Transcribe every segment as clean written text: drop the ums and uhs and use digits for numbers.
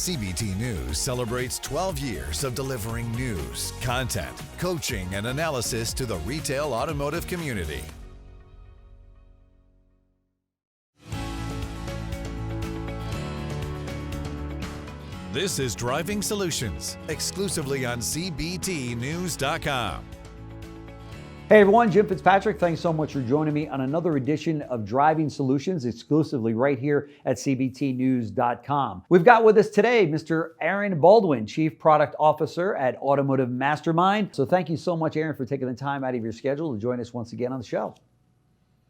CBT News celebrates 12 years of delivering news, content, coaching, and analysis to the retail automotive community. This is Driving Solutions, exclusively on CBTNews.com. Hey everyone, Jim Fitzpatrick. Thanks so much for joining me on another edition of Driving Solutions, exclusively right here at CBTNews.com. We've got with us today Mr. Aaron Baldwin, Chief Product Officer at automotiveMastermind. So thank you so much, Aaron, for taking the time out of your schedule to join us once again on the show.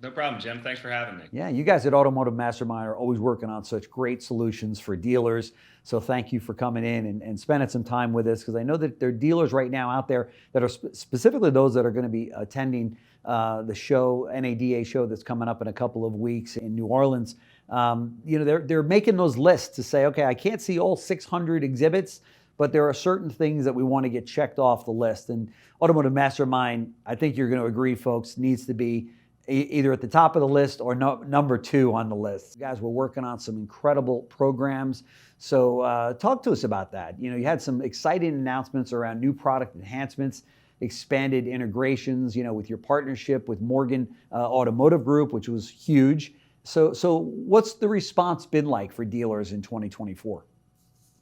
No problem, Jim. Thanks for having me. Yeah, you guys at automotiveMastermind are always working on such great solutions for dealers. So thank you for coming in and spending some time with us, because I know that there are dealers right now out there that are specifically those that are going to be attending the show, NADA show that's coming up in a couple of weeks in New Orleans. They're making those lists to say, okay, I can't see all 600 exhibits, but there are certain things that we want to get checked off the list. And Automotive Mastermind, I think you're going to agree, folks, needs to be either at the top of the list or number 2 on the list. Guys, we're working on some incredible programs. So talk to us about that. You had some exciting announcements around new product enhancements, expanded integrations, with your partnership with Morgan Automotive Group, which was huge. So what's the response been like for dealers in 2024?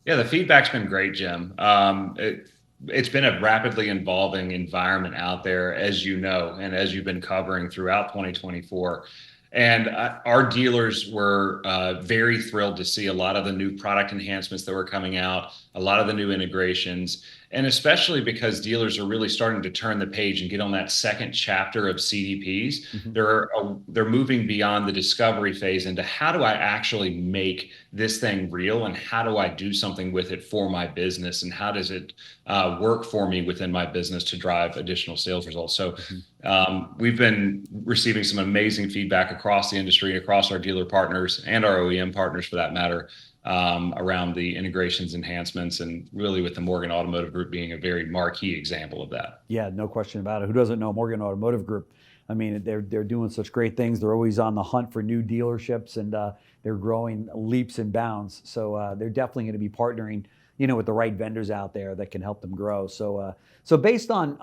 Yeah, the feedback's been great, Jim. It's been a rapidly evolving environment out there, as you know, and as you've been covering throughout 2024. And our dealers were very thrilled to see a lot of the new product enhancements that were coming out, a lot of the new integrations, and especially because dealers are really starting to turn the page and get on that second chapter of CDPs. Mm-hmm. They're moving beyond the discovery phase into how do I actually make this thing real, and how do I do something with it for my business, and how does it work for me within my business to drive additional sales results. So we've been receiving some amazing feedback across the industry, across our dealer partners and our OEM partners for that matter, around the integrations, enhancements, and really with the Morgan Automotive Group being a very marquee example of that. Yeah, no question about it. Who doesn't know Morgan Automotive Group? I mean, they're doing such great things. They're always on the hunt for new dealerships, and they're growing leaps and bounds. So they're definitely going to be partnering, with the right vendors out there that can help them grow. So based on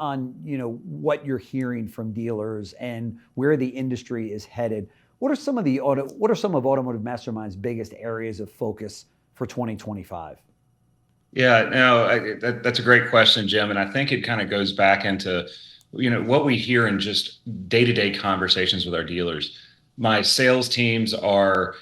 what you're hearing from dealers and where the industry is headed, what are some of Automotive Mastermind's biggest areas of focus for 2025? Yeah, no, that's a great question, Jim. And I think it kind of goes back into, what we hear in just day-to-day conversations with our dealers. My sales teams are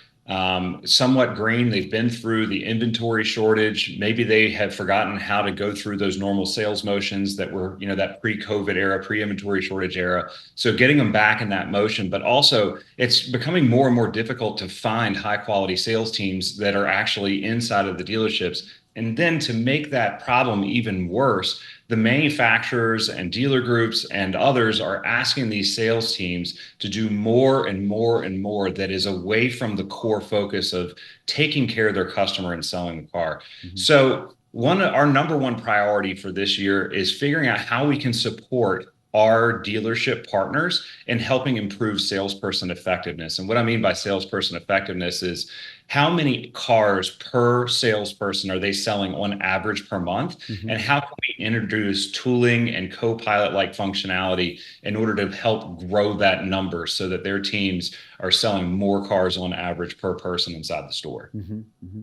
somewhat green. They've been through the inventory shortage. Maybe they have forgotten how to go through those normal sales motions that were, that pre-COVID era, pre-inventory shortage era. So getting them back in that motion, but also it's becoming more and more difficult to find high quality sales teams that are actually inside of the dealerships. And then to make that problem even worse, the manufacturers and dealer groups and others are asking these sales teams to do more and more and more that is away from the core focus of taking care of their customer and selling the car. Mm-hmm. So our number one priority for this year is figuring out how we can support our dealership partners in helping improve salesperson effectiveness. And what I mean by salesperson effectiveness is how many cars per salesperson are they selling on average per month? Mm-hmm. And how can we introduce tooling and co-pilot-like functionality in order to help grow that number so that their teams are selling more cars on average per person inside the store? Mm-hmm. Mm-hmm.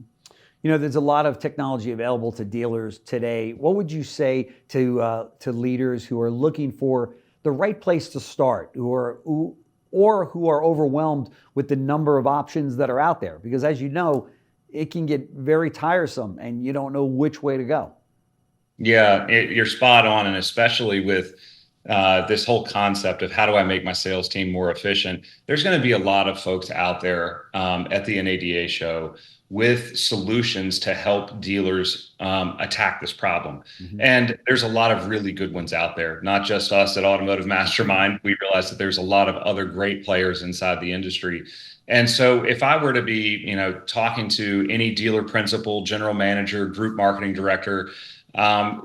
There's a lot of technology available to dealers today. What would you say to leaders who are looking for the right place to start, who are overwhelmed with the number of options that are out there? Because as you know, it can get very tiresome and you don't know which way to go. Yeah, you're spot on. And especially with this whole concept of how do I make my sales team more efficient, there's going to be a lot of folks out there at the NADA show with solutions to help dealers attack this problem. Mm-hmm. And there's a lot of really good ones out there, not just us at Automotive Mastermind. We realize that there's a lot of other great players inside the industry. And so if I were to be, talking to any dealer principal, general manager, group marketing director,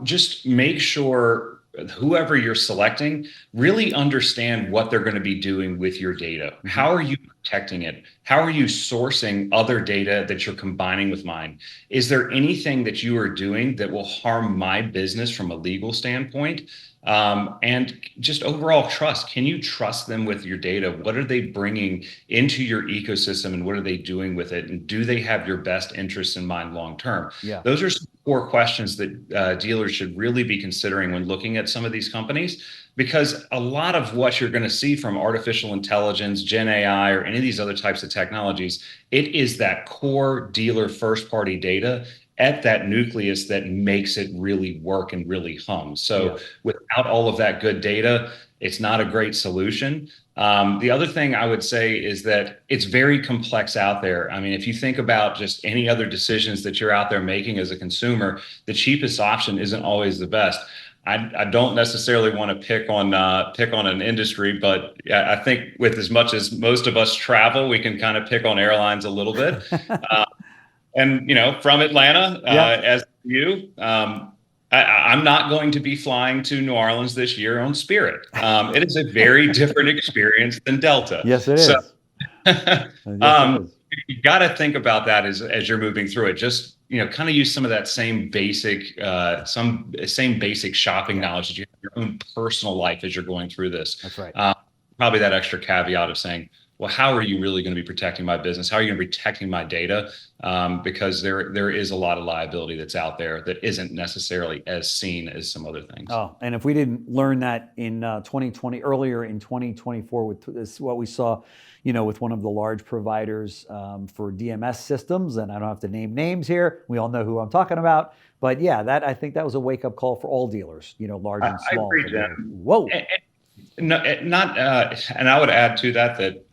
just make sure whoever you're selecting really understand what they're going to be doing with your data. Mm-hmm. How are you protecting it? How are you sourcing other data that you're combining with mine? Is there anything that you are doing that will harm my business from a legal standpoint? And just overall trust. Can you trust them with your data? What are they bringing into your ecosystem, and what are they doing with it? And do they have your best interests in mind long term? Yeah. Those are some core questions that dealers should really be considering when looking at some of these companies, because a lot of what you're going to see from artificial intelligence, Gen AI, or any of these other types of technologies, it is that core dealer first party data at that nucleus that makes it really work and really hum. So without all of that good data, it's not a great solution. The other thing I would say is that it's very complex out there. I mean, if you think about just any other decisions that you're out there making as a consumer, the cheapest option isn't always the best. I don't necessarily want to pick on an industry, but I think with as much as most of us travel, we can kind of pick on airlines a little bit. And from Atlanta, as you, I'm not going to be flying to New Orleans this year on Spirit. It is a very different experience than Delta. Yes, it is. So, Yes, it is. You got to think about that as you're moving through it. Just kind of use some of that same basic shopping knowledge that you have in your own personal life as you're going through this. That's right. Probably that extra caveat of saying, well, how are you really going to be protecting my business? How are you going to be protecting my data? Because there is a lot of liability that's out there that isn't necessarily as seen as some other things. Oh, and if we didn't learn that in 2020, earlier in 2024, with this, what we saw, with one of the large providers for DMS systems, and I don't have to name names here. We all know who I'm talking about. But yeah, I think that was a wake-up call for all dealers, large and small. I agree, Jim. Whoa. No, not, and I would add to that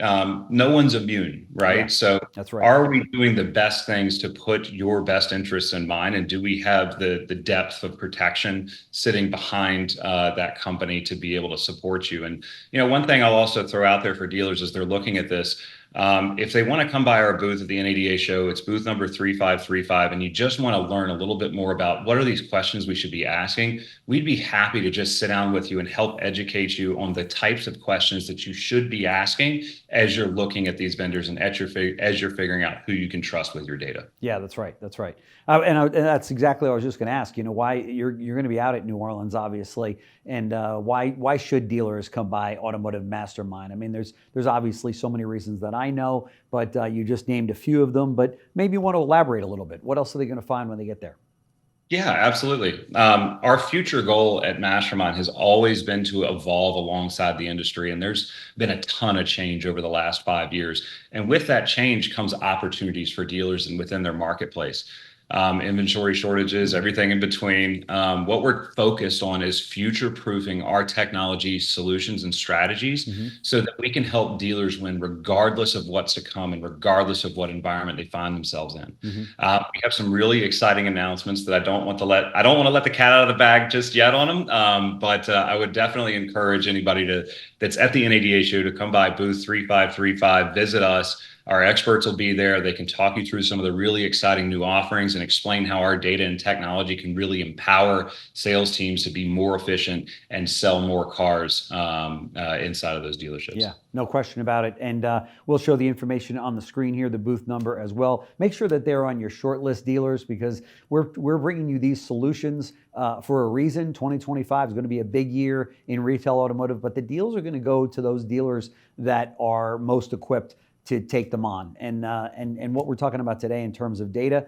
no one's immune, right? Yeah, so that's right. Are we doing the best things to put your best interests in mind? And do we have the depth of protection sitting behind that company to be able to support you? And, one thing I'll also throw out there for dealers as they're looking at this, if they want to come by our booth at the NADA show, it's booth number 3535, and you just want to learn a little bit more about what are these questions we should be asking, we'd be happy to just sit down with you and help educate you on the types of questions that you should be asking as you're looking at these vendors and as you're figuring out who you can trust with your data. Yeah, that's right. That's right. And that's exactly what I was just going to ask. Why you're going to be out at New Orleans, obviously, and why should dealers come by Automotive Mastermind? I mean, there's obviously so many reasons that I know, but you just named a few of them. But maybe you want to elaborate a little bit. What else are they going to find when they get there? Yeah, absolutely. Our future goal at Mastermind has always been to evolve alongside the industry. And there's been a ton of change over the last 5 years. And with that change comes opportunities for dealers and within their marketplace. Inventory shortages, everything in between. What we're focused on is future-proofing our technology solutions and strategies so that we can help dealers win regardless of what's to come and regardless of what environment they find themselves in. We have some really exciting announcements that I don't want to let the cat out of the bag just yet on them. But I would definitely encourage anybody that's at the NADA show to come by booth 3535, visit us. Our experts will be there. They can talk you through some of the really exciting new offerings and explain how our data and technology can really empower sales teams to be more efficient and sell more cars inside of those dealerships. Yeah, no question about it. And we'll show the information on the screen here, the booth number as well. Make sure that they're on your shortlist, dealers, because we're bringing you these solutions for a reason. 2025 is going to be a big year in retail automotive, but the deals are going to go to those dealers that are most equipped to take them on. And what we're talking about today in terms of data,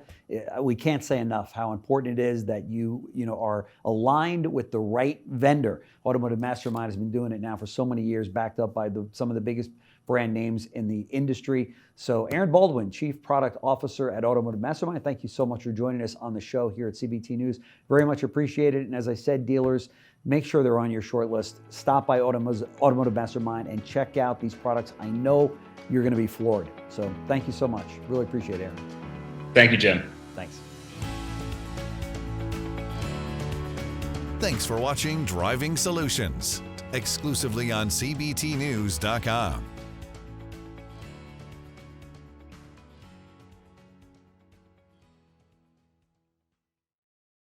we can't say enough how important it is that you are aligned with the right vendor. Automotive Mastermind has been doing it now for so many years, backed up by some of the biggest brand names in the industry. So Aaron Baldwin, Chief Product Officer at Automotive Mastermind, thank you so much for joining us on the show here at CBT News. Very much appreciated. And as I said, dealers, make sure they're on your short list. Stop by Automotive Mastermind and check out these products. I know you're going to be floored. So thank you so much. Really appreciate it, Aaron. Thank you, Jim. Thanks. Thanks for watching Driving Solutions, exclusively on CBTNews.com.